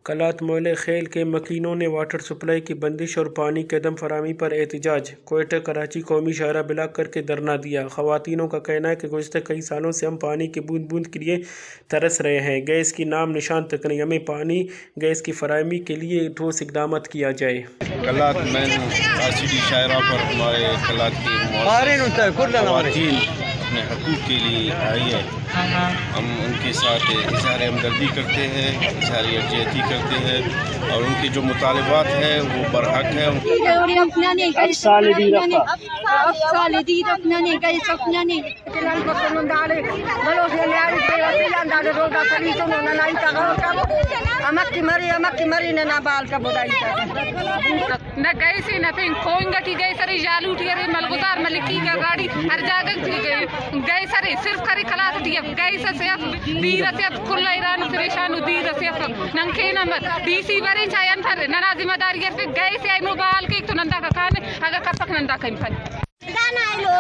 کلات موئلے خیل کے مکینوں نے water supply کی بندش اور پانی کی عدم فراہمی پر احتجاج۔ کوئٹہ کراچی قومی شاہراہ بلاک کر کے دھرنا دیا۔ خواتینوں کا کہنا ہے کہ گزشتہ کئی سالوں سے ہم پانی کی بوند بوند کے لیے ترس رہے ہیں۔ گیس کی نام نشان تک نہیں، ہمیں پانی گیس کی فراہمی کے لیے ٹھوس اقدامات کیا جائے۔ کلات مین RCD شاہراہ پر ہمارے کلات کی خواتین اپنے حقوق کے لیے آئی ہے۔ ہم ان کے ساتھ اظہار ہمدردی کرتے ہیں، اظہار یکجہتی کرتے ہیں اور ان کے جو مطالبات ہیں وہ برحق ہیں۔ نہ گئی سی نہ پھر کھوئیں گا کی گئی سر جالو ٹھیرے ملگزار ملکی کا گاڑی ہر جگہ گئی سر صرف کری کلاس ٹی گئی سیف دیر سیف کھلا ایران پریشان دیر سیف ننکے نمبر DC بری چاین پر ننا ذمہ داری ہے گئی سے موبائل کے تو نندا کا کھانے اگر کپک نندا کھن پن دانا لو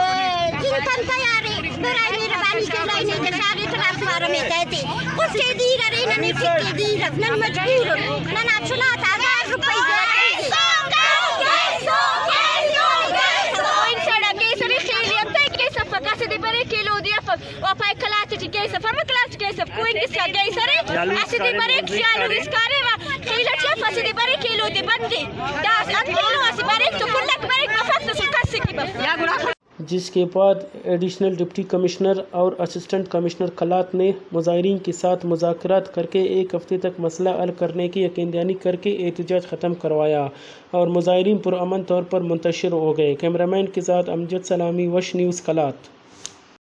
جن کن تیاری برائے مہربانی کے لائنے کے سارے ٹرانسفار میں کہتے اس کے دیر رہی ننی کے دیر نن مجبور ننا چلا تھا 1000 روپے کلو دیا اور پای کلاس ٹی گئی سفر میں کلاس گئی سب کوئی کس کا گئی سر ایسے دی بڑے خیال اس کرے وا خیل چھ فسی دی بڑے کلو دی بندی 10 کلو اس بڑے تو کلک بڑے کفت سے کس کی جس کے بعد ایڈیشنل ڈپٹی کمشنر اور اسسٹنٹ کمشنر کلات نے مظاہرین کے ساتھ مذاکرات کر کے ایک ہفتے تک مسئلہ حل کرنے کی یقین دہانی کر کے احتجاج ختم کروایا اور مظاہرین پرامن طور پر منتشر ہو گئے۔ کیمرہ مین کے ساتھ امجد سلامی، وش نیوز کلات۔